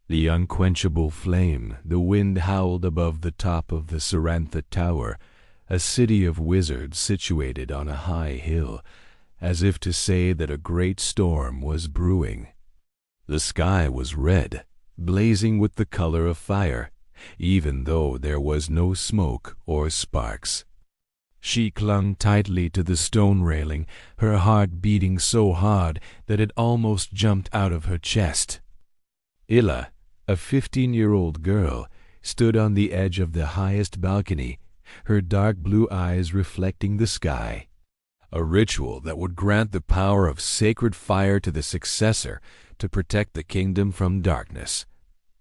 The unquenchable flame, the wind howled above the top of the Sarantha Tower, a city of wizards situated on a high hill, as if to say that a great storm was brewing. The sky was red, blazing with the color of fire, even though there was no smoke or sparks. She clung tightly to the stone railing, her heart beating so hard that it almost jumped out of her chest. Illa, a 15-year-old girl, stood on the edge of the highest balcony, her dark blue eyes reflecting the sky. A ritual that would grant the power of sacred fire to the successor to protect the kingdom from darkness.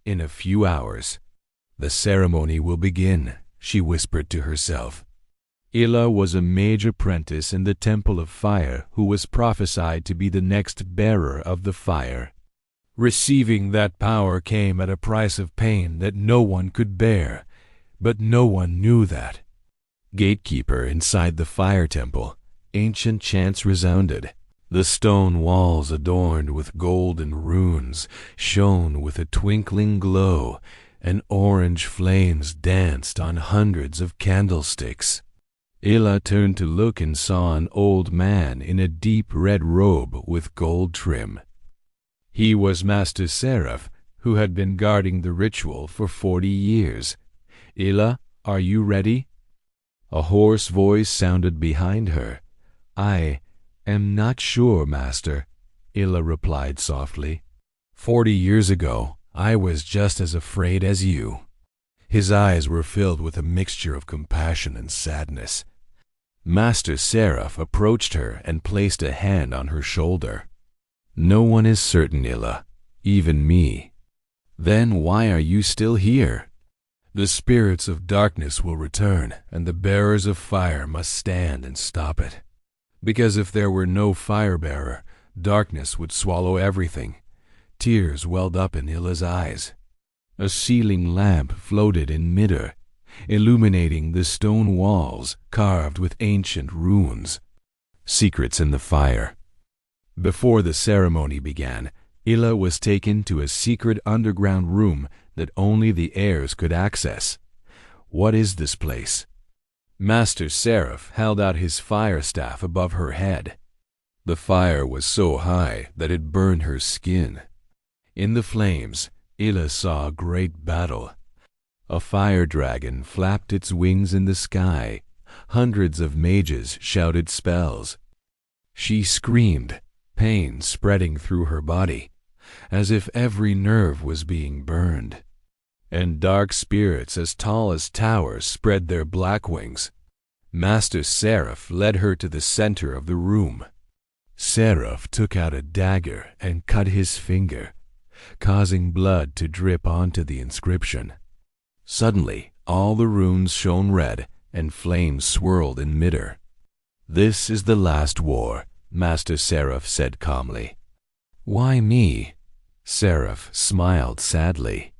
In a few hours, the ceremony will begin, she whispered to herself. Illa was a mage apprentice in the Temple of Fire who was prophesied to be the next bearer of the fire. Receiving that power came at a price of pain that no one could bear, but no one knew that. Gatekeeper inside the fire temple, ancient chants resounded. The stone walls adorned with golden runes shone with a twinkling glow, and orange flames danced on hundreds of candlesticks. Illa turned to look and saw an old man in a deep red robe with gold trim. He was Master Seraph, who had been guarding the ritual for 40 years. "Illa, are you ready?" A hoarse voice sounded behind her. "I am not sure, Master," Illa replied softly. 40 years ago, I was just as afraid as you." His eyes were filled with a mixture of compassion and sadness. Master Seraph approached her and placed a hand on her shoulder. "No one is certain, Illa, even me." "Then why are you still here?" "The spirits of darkness will return, and the bearers of fire must stand and stop it. Because if there were no fire-bearer, darkness would swallow everything." Tears welled up in Illa's eyes. A ceiling lamp floated in midair, illuminating the stone walls carved with ancient runes. Secrets in the fire. Before the ceremony began, Illa was taken to a secret underground room that only the heirs could access. "What is this place?" Master Seraph held out his fire staff above her head. The fire was so high that it burned her skin. In the flames, Illa saw a great battle. A fire dragon flapped its wings in the sky. Hundreds of mages shouted spells. She screamed, pain spreading through her body, as if every nerve was being burned. And dark spirits as tall as towers spread their black wings. Master Seraph led her to the center of the room. Seraph took out a dagger and cut his finger, causing blood to drip onto the inscription. Suddenly, all the runes shone red, and flames swirled in midair. "This is the last war," Master Seraph said calmly. "Why me?" Seraph smiled sadly.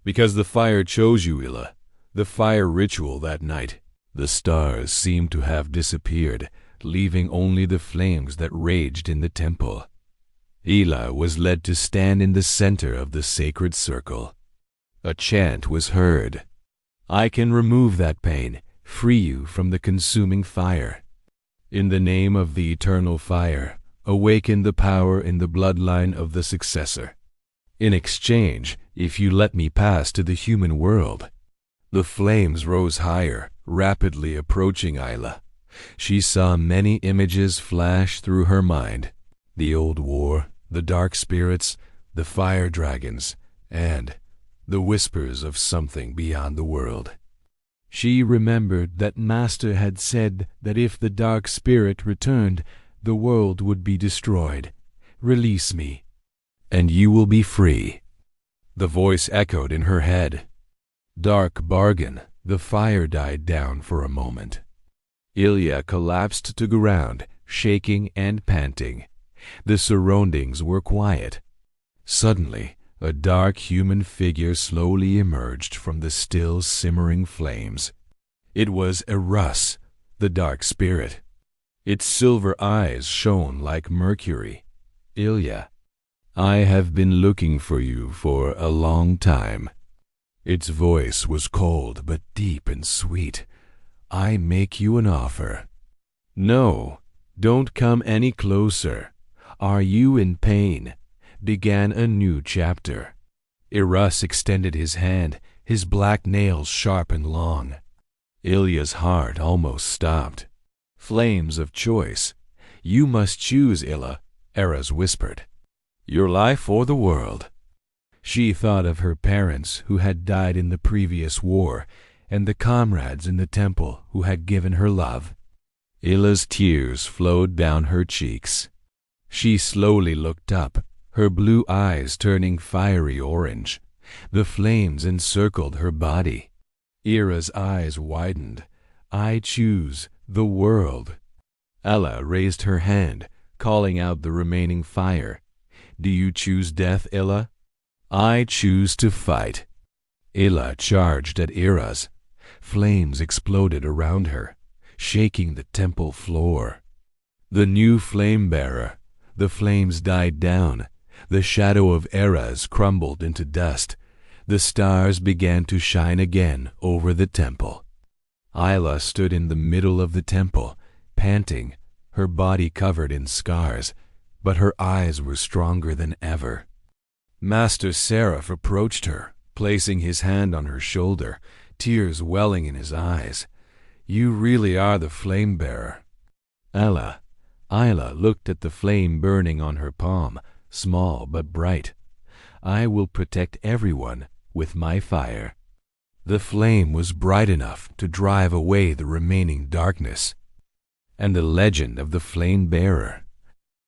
"Because the fire chose you, Illa. The fire ritual that night. The stars seemed to have disappeared, leaving only the flames that raged in the temple. Illa was led to stand in the center of the sacred circle. A chant was heard. "I can remove that pain, free you from the consuming fire. In the name of the eternal fire, awaken the power in the bloodline of the successor. In exchange, if you let me pass to the human world." The flames rose higher, rapidly approaching Illa. She saw many images flash through her mind. The old war, the dark spirits, the fire dragons, and the whispers of something beyond the world. She remembered that Master had said that if the dark spirit returned, the world would be destroyed. "Release me, and you will be free." The voice echoed in her head. "Dark bargain." The fire died down for a moment. Ilya collapsed to ground, shaking and panting. The surroundings were quiet. Suddenly, a dark human figure slowly emerged from the still simmering flames. It was Erus, the dark spirit. Its silver eyes shone like mercury. "Ilya, I have been looking for you for a long time." Its voice was cold but deep and sweet. "I make you an offer." "No, don't come any closer. Are you in pain?" began a new chapter. Irus extended his hand, his black nails sharp and long. Ilya's heart almost stopped. "Flames of choice. You must choose, Ilya," Eras whispered. "Your life or the world." She thought of her parents who had died in the previous war, and the comrades in the temple who had given her love. Ilya's tears flowed down her cheeks. She slowly looked up, her blue eyes turning fiery orange. The flames encircled her body. Ira's eyes widened. "I choose the world." Ella raised her hand, calling out the remaining fire. "Do you choose death, Illa?" "I choose to fight." Illa charged at Ira's. Flames exploded around her, shaking the temple floor. The new flame-bearer. The flames died down. The shadow of Eras crumbled into dust. The stars began to shine again over the temple. Isla stood in the middle of the temple, panting, her body covered in scars, but her eyes were stronger than ever. Master Seraph approached her, placing his hand on her shoulder, tears welling in his eyes. "You really are the flame-bearer." Isla looked at the flame burning on her palm, small but bright. "I will protect everyone with my fire." The flame was bright enough to drive away the remaining darkness. And the legend of the flame-bearer